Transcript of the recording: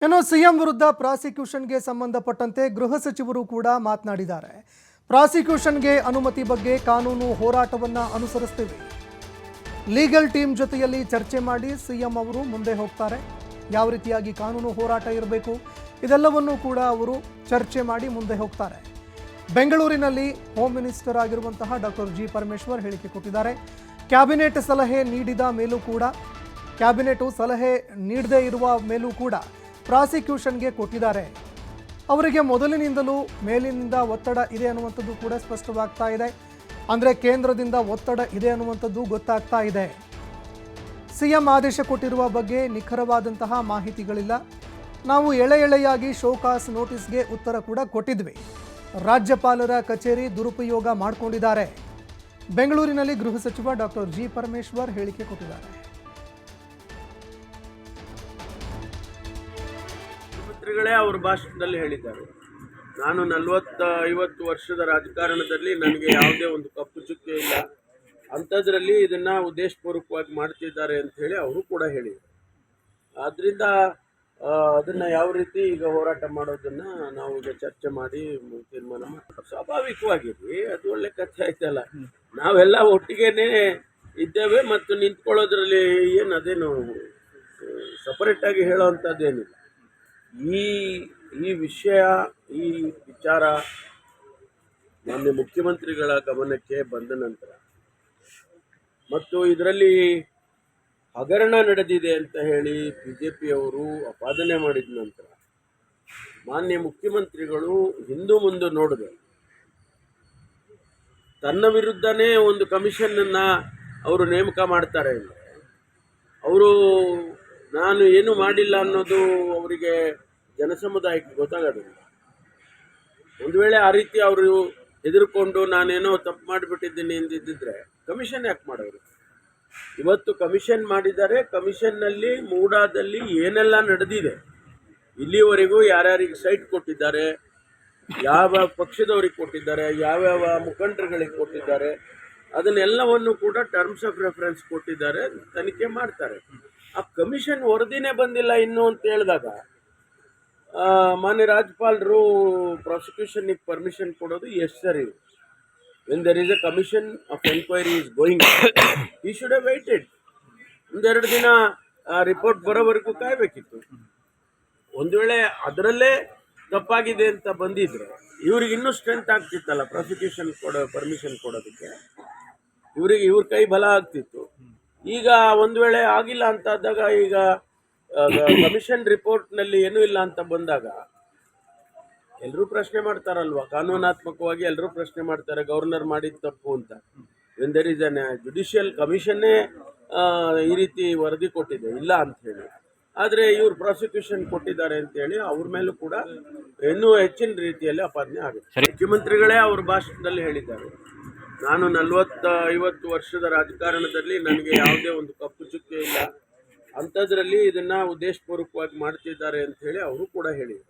ಇನ್ನು ಸಿಎಂ ವಿರುದ್ಧ ಪ್ರಾಸಿಕ್ಯೂಷನ್ಗೆ ಸಂಬಂಧಪಟ್ಟಂತೆ ಗೃಹ ಸಚಿವರು ಕೂಡ ಮಾತನಾಡಿದ್ದಾರೆ. ಪ್ರಾಸಿಕ್ಯೂಷನ್ಗೆ ಅನುಮತಿ ಬಗ್ಗೆ ಕಾನೂನು ಹೋರಾಟವನ್ನು ಅನುಸರಿಸ್ತೀವಿ. ಲೀಗಲ್ ಟೀಮ್ ಜೊತೆಯಲ್ಲಿ ಚರ್ಚೆ ಮಾಡಿ ಸಿಎಂ ಅವರು ಮುಂದೆ ಹೋಗ್ತಾರೆ. ಯಾವ ರೀತಿಯಾಗಿ ಕಾನೂನು ಹೋರಾಟ ಇರಬೇಕು ಇದೆಲ್ಲವನ್ನೂ ಕೂಡ ಅವರು ಚರ್ಚೆ ಮಾಡಿ ಮುಂದೆ ಹೋಗ್ತಾರೆ. ಬೆಂಗಳೂರಿನಲ್ಲಿ ಹೋಮ್ ಮಿನಿಸ್ಟರ್ ಆಗಿರುವಂತಹ ಡಾಕ್ಟರ್ ಜಿ ಪರಮೇಶ್ವರ್ ಹೇಳಿಕೆ ಕೊಟ್ಟಿದ್ದಾರೆ. ಕ್ಯಾಬಿನೆಟ್ ಸಲಹೆ ನೀಡಿದ ಮೇಲೂ ಕೂಡ ಕ್ಯಾಬಿನೆಟ್ ಸಲಹೆ ನೀಡದೇ ಇರುವ ಮೇಲೂ ಕೂಡ ಪ್ರಾಸಿಕ್ಯೂಷನ್ಗೆ ಕೊಟ್ಟಿದ್ದಾರೆ. ಅವರಿಗೆ ಮೊದಲಿನಿಂದಲೂ ಮೇಲಿನಿಂದ ಒತ್ತಡ ಇದೆ ಅನ್ನುವಂಥದ್ದು ಕೂಡ ಸ್ಪಷ್ಟವಾಗ್ತಾ ಇದೆ. ಅಂದರೆ ಕೇಂದ್ರದಿಂದ ಒತ್ತಡ ಇದೆ ಅನ್ನುವಂಥದ್ದು ಗೊತ್ತಾಗ್ತಾ ಇದೆ. ಸಿಎಂ ಆದೇಶ ಕೊಟ್ಟಿರುವ ಬಗ್ಗೆ ನಿಖರವಾದಂತಹ ಮಾಹಿತಿಗಳಿಲ್ಲ. ನಾವು ಎಳೆಯಾಗಿ ಶೋಕಾಸ್ ನೋಟಿಸ್ಗೆ ಉತ್ತರ ಕೂಡ ಕೊಟ್ಟಿದ್ವಿ. ರಾಜ್ಯಪಾಲರ ಕಚೇರಿ ದುರುಪಯೋಗ ಮಾಡಿಕೊಂಡಿದ್ದಾರೆ. ಬೆಂಗಳೂರಿನಲ್ಲಿ ಗೃಹ ಸಚಿವ ಡಾಕ್ಟರ್ ಜಿ ಪರಮೇಶ್ವರ್ ಹೇಳಿಕೆ ಕೊಟ್ಟಿದ್ದಾರೆ. ಮುಖ್ಯಮಂತ್ರಿಗಳೇ ಅವರ ಭಾಷಣದಲ್ಲಿ ಹೇಳಿದ್ದಾರೆ, ನಾನು 40-50 ವರ್ಷದ ರಾಜಕಾರಣದಲ್ಲಿ ನನಗೆ ಯಾವುದೇ ಒಂದು ಕಪ್ಪು ಚುಕ್ಕೆ ಇಲ್ಲ, ಅಂಥದ್ರಲ್ಲಿ ಇದನ್ನು ಉದ್ದೇಶಪೂರ್ವಕವಾಗಿ ಮಾಡ್ತಿದ್ದಾರೆ ಅಂತ ಹೇಳಿ ಅವರು ಕೂಡ ಹೇಳಿದರು. ಆದ್ದರಿಂದ ಅದನ್ನು ಯಾವ ರೀತಿ ಈಗ ಹೋರಾಟ ಮಾಡೋದನ್ನು ನಾವು ಈಗ ಚರ್ಚೆ ಮಾಡಿ ತೀರ್ಮಾನ ಮಾಡ್ತೀವಿ. ಸ್ವಾಭಾವಿಕವಾಗಿರಿ, ಅದು ಒಳ್ಳೆ ಕಥೆ ಆಯ್ತಲ್ಲ. ನಾವೆಲ್ಲ ಒಟ್ಟಿಗೆನೇ ಇದ್ದೇವೆ ಮತ್ತು ನಿಂತ್ಕೊಳ್ಳೋದ್ರಲ್ಲಿ ಏನು ಅದೇನು ಸಪರೇಟಾಗಿ ಹೇಳೋವಂಥದ್ದೇನಿಲ್ಲ. ಈ ವಿಷಯ, ಈ ವಿಚಾರ ಮಾನ್ಯ ಮುಖ್ಯಮಂತ್ರಿಗಳ ಗಮನಕ್ಕೆ ಬಂದ ನಂತರ ಮತ್ತು ಇದರಲ್ಲಿ ಹಗರಣ ನಡೆದಿದೆ ಅಂತ ಹೇಳಿ ಬಿಜೆಪಿಯವರು ಆಪಾದನೆ ಮಾಡಿದ ನಂತರ ಮಾನ್ಯ ಮುಖ್ಯಮಂತ್ರಿಗಳು ಹಿಂದು ಮುಂದೆ ನೋಡದೆ ತನ್ನ ವಿರುದ್ಧನೇ ಒಂದು ಕಮಿಷನನ್ನು ಅವರು ನೇಮಕ ಮಾಡ್ತಾರೆ ಅಂದರೆ ಅವರು ನಾನು ಏನು ಮಾಡಿಲ್ಲ ಅನ್ನೋದು ಅವರಿಗೆ ಜನಸಮುದಾಯಕ್ಕೆ ಗೊತ್ತಾಗೋದಿಲ್ಲ. ಒಂದು ವೇಳೆ ಆ ರೀತಿ ಅವರು ಹೆದರ್ಕೊಂಡು ನಾನೇನೋ ತಪ್ಪು ಮಾಡಿಬಿಟ್ಟಿದ್ದೀನಿ ಎಂದಿದ್ದರೆ ಕಮಿಷನ್ ಯಾಕೆ ಮಾಡೋರು? ಇವತ್ತು ಕಮಿಷನ್ ಮಾಡಿದ್ದಾರೆ. ಕಮಿಷನ್ನಲ್ಲಿ ಮೂಡಾದಲ್ಲಿ ಏನೆಲ್ಲ ನಡೆದಿದೆ, ಇಲ್ಲಿವರೆಗೂ ಯಾರ್ಯಾರಿಗೆ ಸೈಟ್ ಕೊಟ್ಟಿದ್ದಾರೆ, ಯಾವ ಪಕ್ಷದವರಿಗೆ ಕೊಟ್ಟಿದ್ದಾರೆ, ಯಾವ್ಯಾವ ಮುಖಂಡರುಗಳಿಗೆ ಕೊಟ್ಟಿದ್ದಾರೆ, ಅದನ್ನೆಲ್ಲವನ್ನು ಕೂಡ ಟರ್ಮ್ಸ್ ಆಫ್ ರೆಫರೆನ್ಸ್ ಕೊಟ್ಟಿದ್ದಾರೆ, ತನಿಖೆ ಮಾಡ್ತಾರೆ. ಆ ಕಮಿಷನ್ ವರದಿನೇ ಬಂದಿಲ್ಲ ಇನ್ನೂ ಅಂತ ಹೇಳಿದಾಗ ಮಾನ್ಯ ರಾಜ್ಯಪಾಲರು ಪ್ರಾಸಿಕ್ಯೂಷನ್ಗೆ ಪರ್ಮಿಷನ್ ಕೊಡೋದು ಎಷ್ಟು ಸರಿ? When there is A commission of enquiry is going, ಈ ಶುಡ್ ಹ್ಯಾವ್ ವೇಟೆಡ್. ಒಂದೆರಡು ದಿನ ರಿಪೋರ್ಟ್ ಬರೋವರೆಗೂ ಕಾಯಬೇಕಿತ್ತು. ಒಂದು ವೇಳೆ ಅದರಲ್ಲೇ ತಪ್ಪಾಗಿದೆ ಅಂತ ಬಂದಿದ್ರೆ ಇವ್ರಿಗೆ ಇನ್ನೂ ಸ್ಟ್ರೆಂತ್ ಆಗ್ತಿತ್ತಲ್ಲ ಪ್ರಾಸಿಕ್ಯೂಷನ್ ಪರ್ಮಿಷನ್ ಕೊಡೋದಕ್ಕೆ. ಇವ್ರ ಕೈ ಬಲ ಆಗ್ತಿತ್ತು. ಈಗ ಒಂದು ವೇಳೆ ಆಗಿಲ್ಲ ಅಂತ ಆದಾಗ, ಈಗ ಕಮಿಷನ್ ರಿಪೋರ್ಟ್ನಲ್ಲಿ ಏನೂ ಇಲ್ಲ ಅಂತ ಬಂದಾಗ ಎಲ್ಲರೂ ಪ್ರಶ್ನೆ ಮಾಡ್ತಾರಲ್ವ, ಕಾನೂನಾತ್ಮಕವಾಗಿ ಎಲ್ಲರೂ ಪ್ರಶ್ನೆ ಮಾಡ್ತಾರೆ, ಗವರ್ನರ್ ಮಾಡಿದ ತಪ್ಪು ಅಂತ. When there is an judicial ಕಮಿಷನ್ನೇ ಈ ರೀತಿ ವರದಿ ಕೊಟ್ಟಿದೆ ಇಲ್ಲ ಅಂತ ಹೇಳಿ, ಆದರೆ ಇವರು ಪ್ರಾಸಿಕ್ಯೂಷನ್ ಕೊಟ್ಟಿದ್ದಾರೆ ಅಂತೇಳಿ ಅವ್ರ ಮೇಲೂ ಕೂಡ ಇನ್ನೂ ಹೆಚ್ಚಿನ ರೀತಿಯಲ್ಲಿ ಆಪಾದನೆ ಆಗುತ್ತೆ. ಮುಖ್ಯಮಂತ್ರಿಗಳೇ ಅವ್ರ ಭಾಷಣದಲ್ಲಿ ಹೇಳಿದ್ದಾರೆ, ನಾನು 40-50 ವರ್ಷದ ರಾಜಕಾರಣದಲ್ಲಿ ನನಗೆ ಯಾವುದೇ ಒಂದು ಕಪ್ಪು ಚುಕ್ಕೆ ಇಲ್ಲ, ಅಂಥದ್ರಲ್ಲಿ ಇದನ್ನು ಉದ್ದೇಶಪೂರ್ವಕವಾಗಿ ಮಾಡ್ತಿದ್ದಾರೆ ಅಂತ ಹೇಳಿ ಅವರು ಕೂಡ ಹೇಳಿದರು.